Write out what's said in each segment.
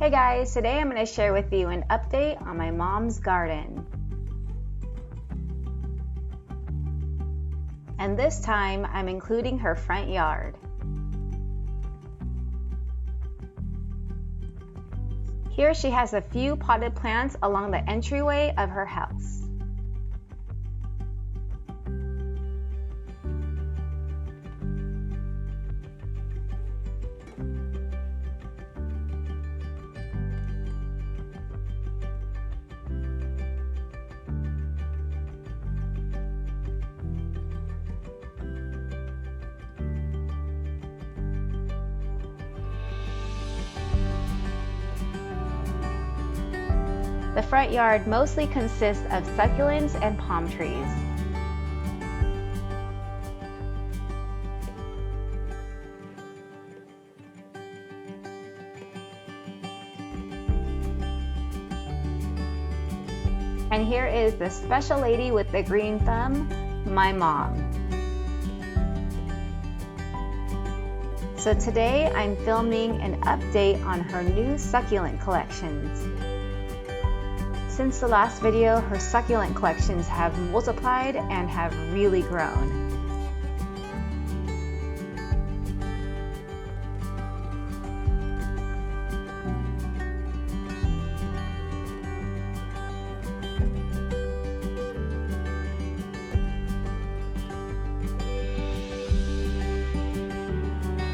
Hey guys, today I'm going to share with you an update on my mom's garden. And this time I'm including her front yard. Here she has a few potted plants along the entryway of her house. The front yard mostly consists of succulents and palm trees. And here is the special lady with the green thumb, my mom. So today I'm filming an update on her new succulent collections. Since the last video, her succulent collections have multiplied and have really grown.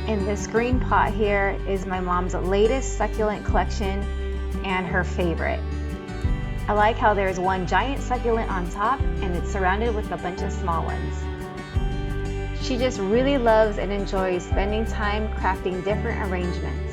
In this green pot here is my mom's latest succulent collection and her favorite. I like how there's one giant succulent on top and it's surrounded with a bunch of small ones. She just really loves and enjoys spending time crafting different arrangements.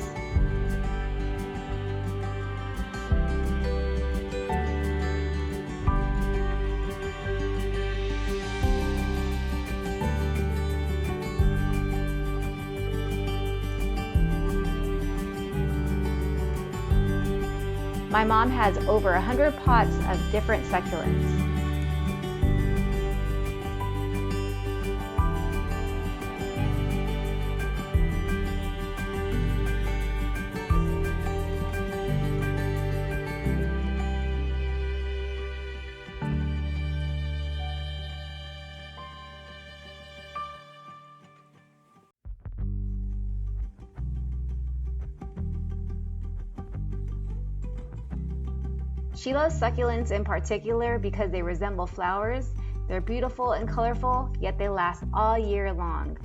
My mom has over 100 pots of different succulents. She loves succulents in particular because they resemble flowers. They're beautiful and colorful, yet they last all year long.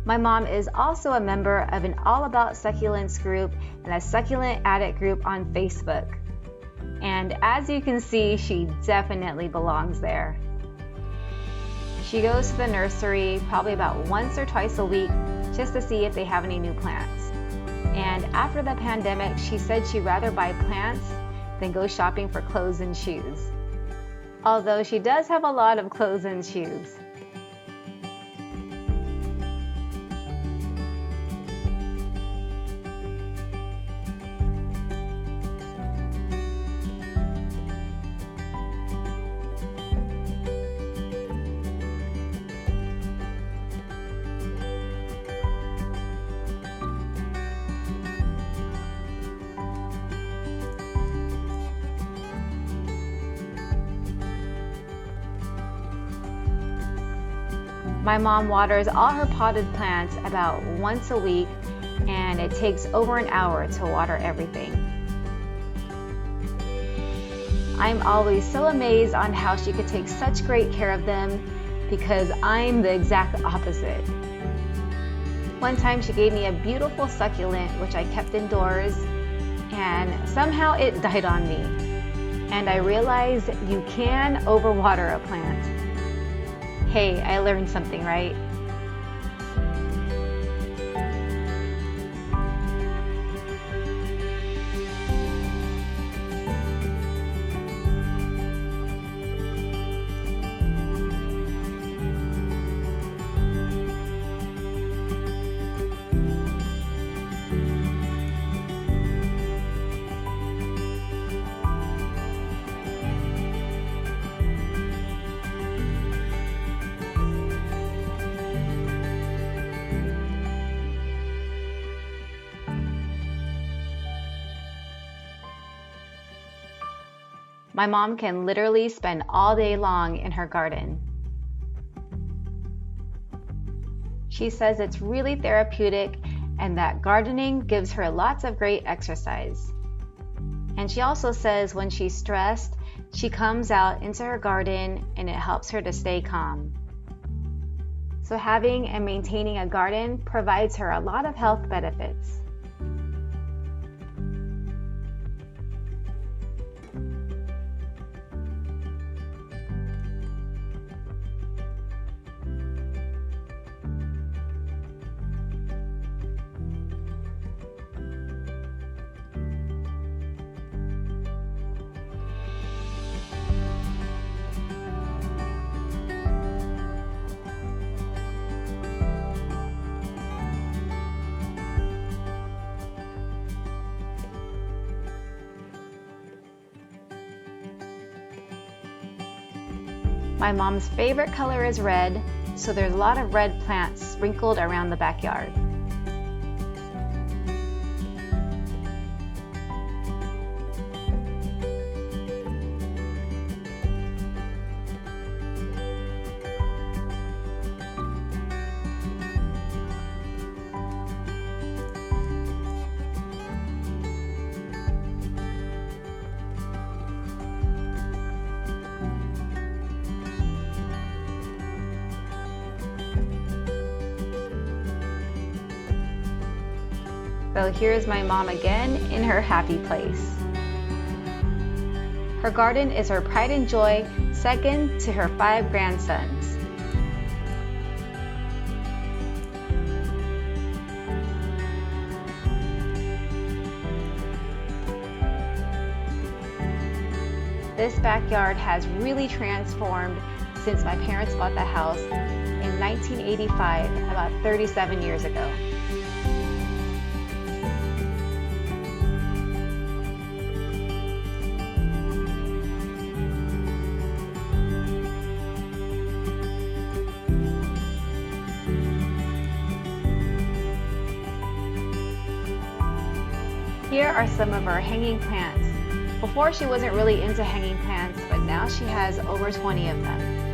My mom is also a member of an All About Succulents group and a Succulent Addict group on Facebook. And as you can see, she definitely belongs there. She goes to the nursery probably about once or twice a week just to see if they have any new plants. And after the pandemic, she said she'd rather buy plants than go shopping for clothes and shoes. Although she does have a lot of clothes and shoes. My mom waters all her potted plants about once a week, and it takes over an hour to water everything. I'm always so amazed on how she could take such great care of them because I'm the exact opposite. One time she gave me a beautiful succulent which I kept indoors, and somehow it died on me. And I realized you can overwater a plant. Hey, I learned something, right? My mom can literally spend all day long in her garden. She says it's really therapeutic and that gardening gives her lots of great exercise. And she also says when she's stressed, she comes out into her garden and it helps her to stay calm. So having and maintaining a garden provides her a lot of health benefits. My mom's favorite color is red, so there's a lot of red plants sprinkled around the backyard. So here's my mom again in her happy place. Her garden is her pride and joy, second to her 5 grandsons. This backyard has really transformed since my parents bought the house in 1985, about 37 years ago. Here are some of our hanging plants. Before she wasn't really into hanging plants, but now she has over 20 of them.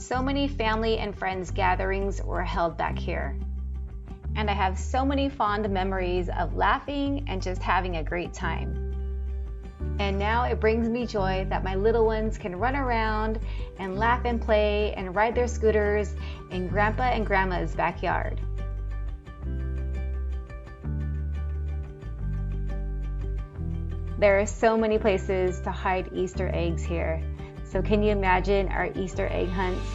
So many family and friends gatherings were held back here. And I have so many fond memories of laughing and just having a great time. And now it brings me joy that my little ones can run around and laugh and play and ride their scooters in Grandpa and Grandma's backyard. There are so many places to hide Easter eggs here. So can you imagine our Easter egg hunts?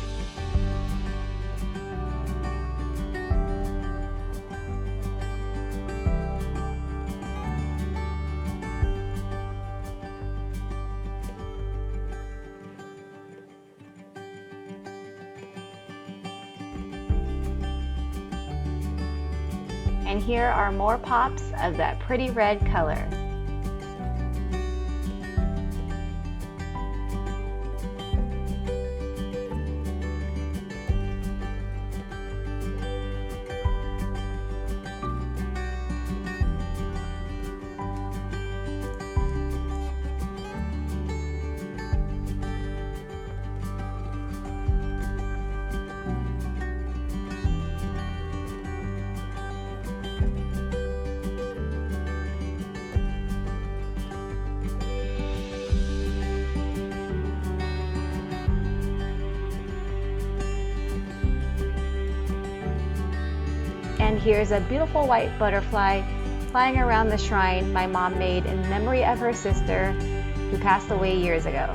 And here are more pops of that pretty red color. And here's a beautiful white butterfly flying around the shrine my mom made in memory of her sister who passed away years ago.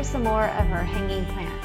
here's some more of her hanging plants.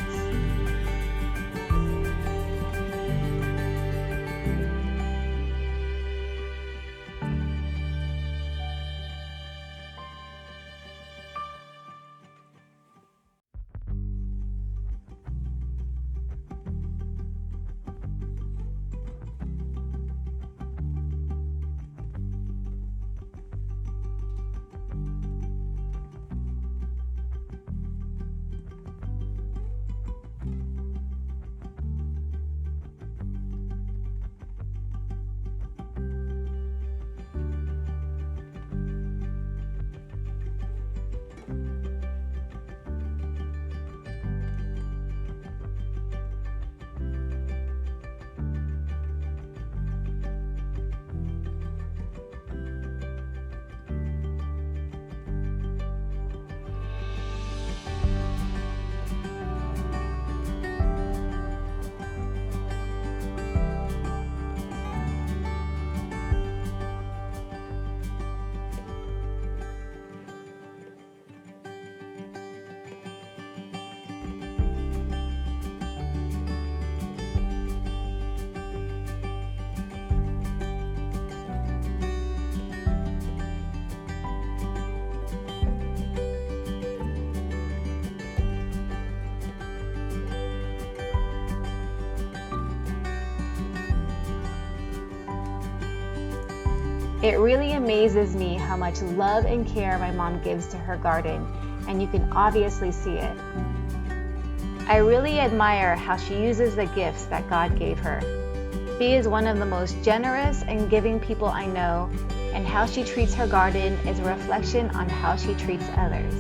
It really amazes me how much love and care my mom gives to her garden, and you can obviously see it. I really admire how she uses the gifts that God gave her. She is one of the most generous and giving people I know, and how she treats her garden is a reflection on how she treats others.